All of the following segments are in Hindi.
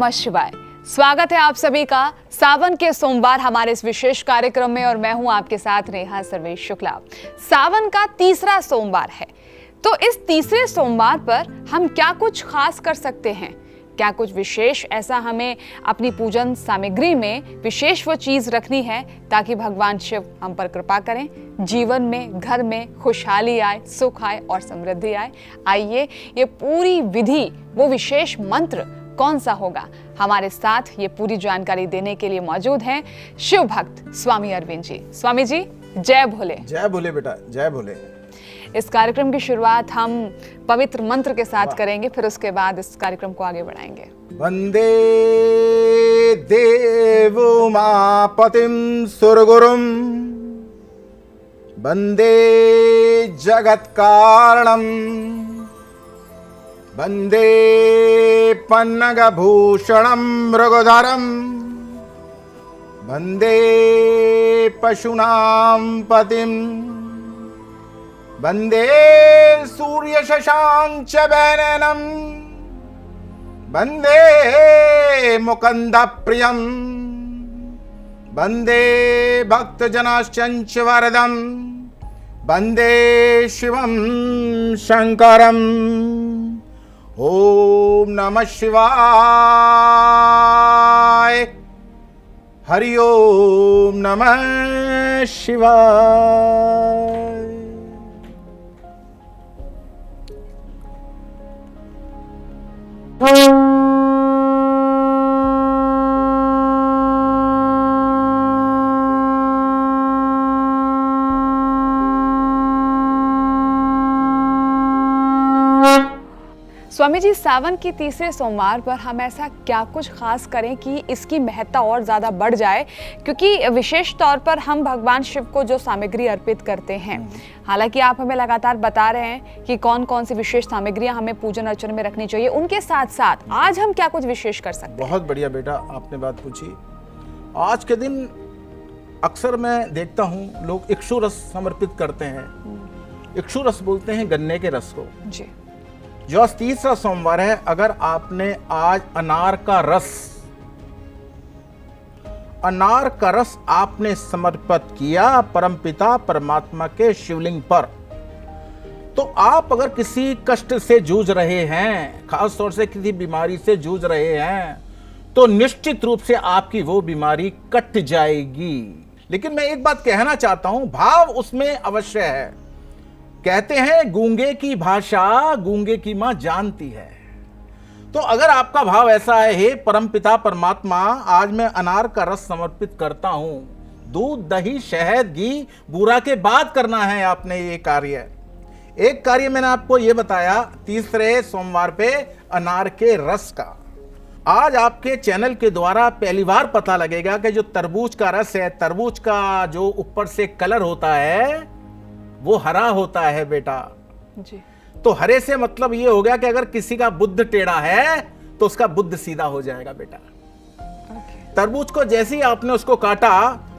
नमः शिवाय। स्वागत है आप सभी का सावन के सोमवार हमारे इस विशेष कार्यक्रम में और मैं हूं आपके साथ नेहा सर्वेश शुक्ला। सावन का तीसरा सोमवार है, तो इस तीसरे सोमवार पर हम क्या कुछ खास कर सकते हैं? क्या कुछ विशेष ऐसा हमें अपनी पूजन सामग्री में विशेष वो चीज रखनी है ताकि भगवान शिव हम पर कृपा करें, जीवन में घर में खुशहाली आए, सुख आए और समृद्धि आए। आइए ये पूरी विधि, वो विशेष मंत्र कौन सा होगा, हमारे साथ ये पूरी जानकारी देने के लिए मौजूद हैं शिव भक्त स्वामी अरविंद जी। स्वामी जी जय भोले। जय भोले बेटा, जय भोले। इस कार्यक्रम की शुरुआत हम पवित्र मंत्र के साथ करेंगे, फिर उसके बाद इस कार्यक्रम को आगे बढ़ाएंगे। वंदे देवोमापतिं सुरगुरुं, वंदे जगत्कारणं, वंदे पन्नगभूषणं मृगधरं, वंदे पशूनां पतिं, वंदे सूर्यशशांक वैननं, वंदे मुकुन्दप्रियं, वंदे भक्तजनाश्च वरदं, वंदे शिवं शंकरम्। ओम नमः शिवाय। हरि ओम नमः शिवाय। स्वामी जी, सावन की तीसरे सोमवार पर हम ऐसा क्या कुछ खास करें कि इसकी महत्ता और ज्यादा बढ़ जाए? क्योंकि विशेष तौर पर हम भगवान शिव को जो सामग्री अर्पित करते हैं, हालांकि आप हमें लगातार बता रहे हैं कि कौन कौन सी विशेष सामग्रियां हमें पूजन अर्चन में रखनी चाहिए, उनके साथ साथ आज हम क्या कुछ विशेष कर सकते हैं? बहुत बढ़िया बेटा, आपने बात पूछी। आज के दिन अक्सर मैं देखता हूँ लोग इक्षु रस समर्पित करते हैं। इक्षु रस बोलते हैं गन्ने के रस को जी। जो आज तीसरा सोमवार है, अगर आपने आज अनार का रस आपने समर्पित किया परमपिता परमात्मा के शिवलिंग पर, तो आप अगर किसी कष्ट से जूझ रहे हैं, खास तौर से किसी बीमारी से जूझ रहे हैं, तो निश्चित रूप से आपकी वो बीमारी कट जाएगी। लेकिन मैं एक बात कहना चाहता हूं, भाव उसमें अवश्य है। कहते हैं गूंगे की भाषा गूंगे की मां जानती है। तो अगर आपका भाव ऐसा है, हे परमपिता परमात्मा, आज मैं अनार का रस समर्पित करता हूं, दूध दही शहद घी बूरा के बाद करना है आपने ये कार्य। एक कार्य मैंने आपको ये बताया तीसरे सोमवार पे अनार के रस का। आज आपके चैनल के द्वारा पहली बार पता लगेगा कि जो तरबूज का रस है, तरबूज का जो ऊपर से कलर होता है वो हरा होता है बेटा जी। तो तो हरे से मतलब ये हो गया कि अगर किसी का बुद्ध टेढ़ा है तो उसका बुद्ध सीधा हो जाएगा बेटा। तरबूज को जैसे ही आपने उसको काटा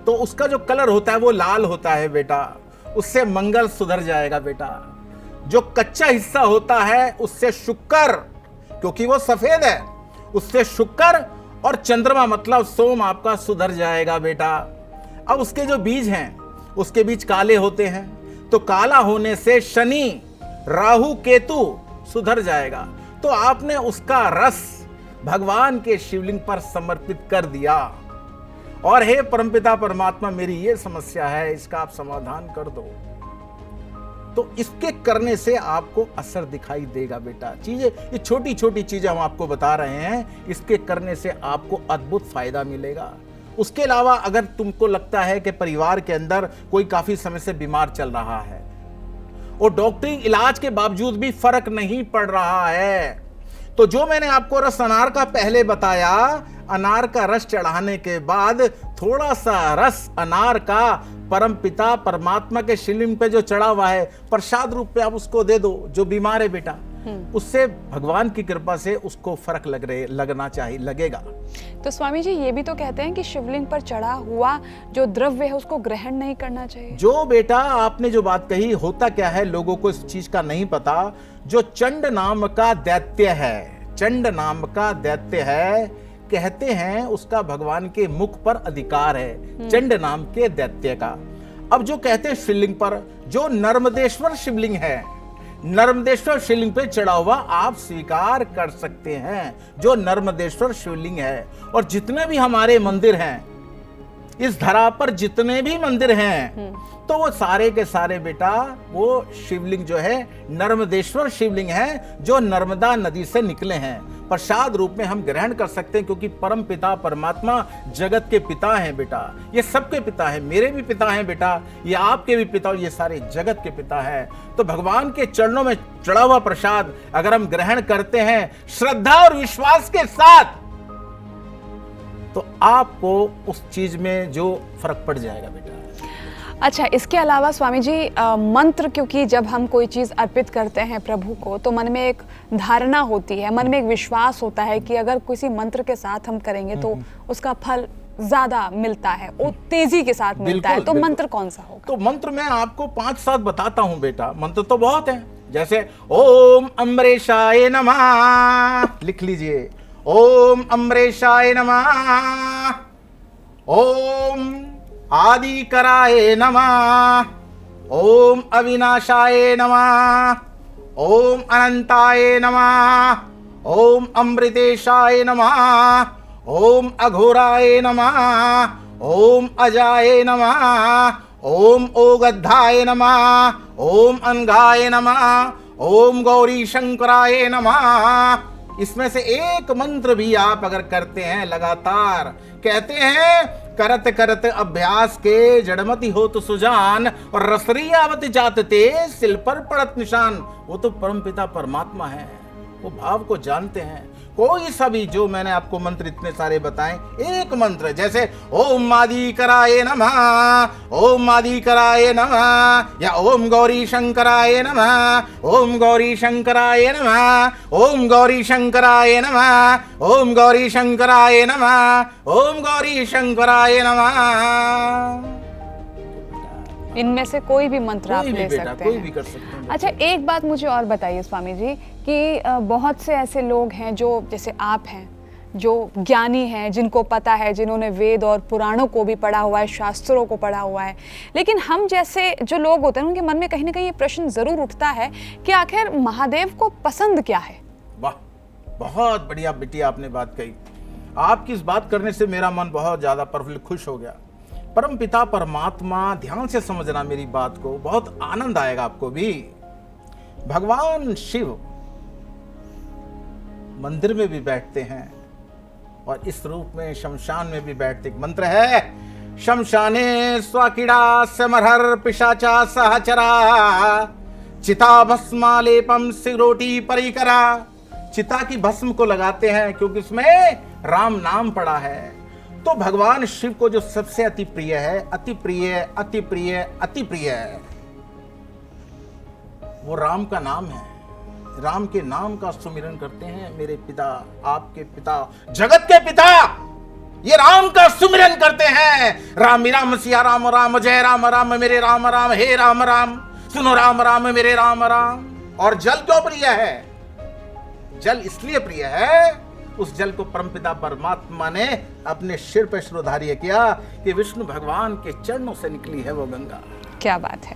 तो उसका जो कलर होता है वो लाल होता है बेटा, उससे मंगल सुधर जाएगा बेटा। जो कच्चा हिस्सा होता है उससे शुक्र, क्योंकि वो सफेद है, उससे शुक्र और चंद्रमा मतलब सोम आपका सुधर जाएगा बेटा। अब उसके जो बीज हैं, उसके बीज काले होते हैं, तो काला होने से शनि राहु केतु सुधर जाएगा। तो आपने उसका रस भगवान के शिवलिंग पर समर्पित कर दिया और हे परमपिता परमात्मा, मेरी ये समस्या है, इसका आप समाधान कर दो। तो इसके करने से आपको असर दिखाई देगा बेटा। चीजें, ये छोटी छोटी चीजें हम आपको बता रहे हैं, इसके करने से आपको अद्भुत फायदा मिलेगा। उसके अलावा अगर तुमको लगता है कि परिवार के अंदर कोई काफी समय से बीमार चल रहा है और डॉक्टरी इलाज के बावजूद भी फर्क नहीं पड़ रहा है, तो जो मैंने आपको रस अनार का पहले बताया, अनार का रस चढ़ाने के बाद थोड़ा सा रस अनार का परमपिता परमात्मा के शिवलिंग पे जो चढ़ा हुआ है प्रसाद रूप पे आप उसको दे दो। जो बीमार है बेटा, उससे भगवान की कृपा से उसको फर्क लगना चाहिए, लगेगा। तो स्वामी जी ये भी तो कहते हैं कि शिवलिंग पर चढ़ा हुआ जो द्रव्य है उसको ग्रहण नहीं करना चाहिए। जो बेटा आपने जो बात कही, होता क्या है, लोगों को इस चीज का नहीं पता। जो चंड नाम का दैत्य है, चंड नाम का दैत्य है, कहते हैं उसका भगवान के मुख पर अधिकार है, चंड नाम के दैत्य का। अब जो कहते हैं शिवलिंग पर, जो नर्मदेश्वर शिवलिंग है, नर्मदेश्वर शिवलिंग पे चढ़ा हुआ आप स्वीकार कर सकते हैं, जो नर्मदेश्वर शिवलिंग है। और जितने भी हमारे मंदिर हैं, इस धरा पर जितने भी मंदिर हैं, तो वो सारे के सारे बेटा वो शिवलिंग जो है नर्मदेश्वर शिवलिंग है, जो नर्मदा नदी से निकले हैं। प्रसाद रूप में हम ग्रहण कर सकते हैं, क्योंकि परम पिता परमात्मा जगत के पिता हैं बेटा। ये सबके पिता हैं, मेरे भी पिता हैं बेटा, ये आपके भी पिता और ये सारे जगत के पिता हैं। तो भगवान के चरणों में चढ़ा हुआ प्रसाद अगर हम ग्रहण करते हैं श्रद्धा और विश्वास के साथ, तो आपको उस चीज में जो फर्क पड़ जाएगा बेटा। अच्छा, इसके अलावा स्वामी जी मंत्र, क्योंकि जब हम कोई चीज़ अर्पित करते हैं प्रभु को तो मन में एक धारणा होती है, मन में एक विश्वास होता है कि अगर किसी मंत्र के साथ हम करेंगे तो उसका फल ज्यादा मिलता है, वो तेजी के साथ मिलता है। तो मंत्र कौन सा होगा? तो मंत्र मैं आपको 5-7 बताता हूं बेटा। मंत्र तो बहुत हैं, जैसे ओम अम्बरेशाय नमः, लिख लीजिए, ओम अम्बरेशाय नमः, ओम आदिकराय नमः, ओम अविनाशाय नमः, ओम अनंताय नमः, ओम अमृतेशाय नमः, ओम अघोराय नमः, ओम अजाय नमः, ओम ओगद्धाय नमः, ओम अनघाय नमः, ओम गौरी शंकराय नमः। इसमें से एक मंत्र भी आप अगर करते हैं लगातार, कहते हैं करत करत अभ्यास के जड़मति हो तो सुजान, और रसरियावत जात ते सिल पर पड़त निशान। वो तो परमपिता परमात्मा है, वो भाव को जानते हैं। कोई सा भी जो मैंने आपको मंत्र इतने सारे बताएं, एक मंत्र जैसे ओम आदिकराय नमः, ओम आदिकराय नमः, या ओम गौरी शंकराय नमः, ओम गौरी शंकराय नमः, ओम गौरी शंकराय नमः, ओम गौरी शंकराय नमः, ओम गौरी शंकराय नमः। इनमें से कोई भी मंत्र आप ले सकते हैं, कोई भी कर सकते हैं। अच्छा, एक बात मुझे और बताइए स्वामी जी कि बहुत से ऐसे लोग हैं जो जैसे आप हैं, जो ज्ञानी हैं, जिनको पता है, जिन्होंने वेद और पुराणों को भी पढ़ा हुआ है, शास्त्रों को पढ़ा हुआ है, लेकिन हम जैसे जो लोग होते हैं उनके मन में कहीं ना कहीं ये प्रश्न जरूर उठता है कि आखिर महादेव को पसंद क्या है? वाह, बहुत बढ़िया बेटी आपने बात कही। आपकी इस बात करने से मेरा मन बहुत ज्यादा प्रफुल्लित, खुश हो गया। परम पिता परमात्मा, ध्यान से समझना मेरी बात को, बहुत आनंद आएगा आपको भी। भगवान शिव मंदिर में भी बैठते हैं और इस रूप में शमशान में भी बैठते। एक मंत्र है, शमशाने स्वाकिड़ा समरहर पिशाचा सहचरा, चिता भस्मालेपम सिरोटी परिकरा। चिता की भस्म को लगाते हैं क्योंकि उसमें राम नाम पड़ा है। तो भगवान शिव को जो सबसे अति प्रिय है, अति प्रिय, अति प्रिय, अति प्रिय है, वो राम का नाम है। राम के नाम का सुमिरन करते हैं मेरे पिता, आपके पिता, जगत के पिता, ये राम का सुमिरन करते हैं। राम राम सिया राम, राम जय राम, राम मेरे राम, राम हे राम राम, सुनो राम राम मेरे राम राम। और जल क्यों प्रिय है? जल इसलिए प्रिय है, उस जल को परमपिता परमात्मा ने अपने सिर पर शिरोधार्य किया कि विष्णु भगवान के चरणों से निकली है वो गंगा। क्या बात है,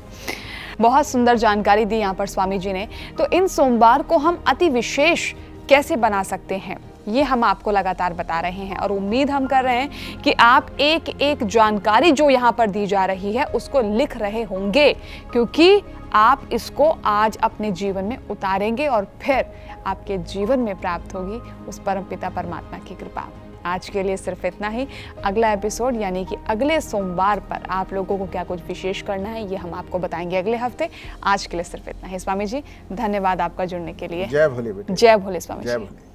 बहुत सुंदर जानकारी दी यहाँ पर स्वामी जी ने। तो इन सोमवार को हम अति विशेष कैसे बना सकते हैं, ये हम आपको लगातार बता रहे हैं और उम्मीद हम कर रहे हैं कि आप एक एक जानकारी जो यहाँ पर दी जा रही है उसको लिख रहे होंगे, क्योंकि आप इसको आज अपने जीवन में उतारेंगे और फिर आपके जीवन में प्राप्त होगी उस परमपिता परमात्मा की कृपा। आज के लिए सिर्फ इतना ही। अगला एपिसोड यानी कि अगले सोमवार पर आप लोगों को क्या कुछ विशेष करना है ये हम आपको बताएंगे अगले हफ्ते। आज के लिए सिर्फ इतना ही। स्वामी जी धन्यवाद आपका जुड़ने के लिए। जय भोले बेटे। जय भोले स्वामी जी। जय भोले।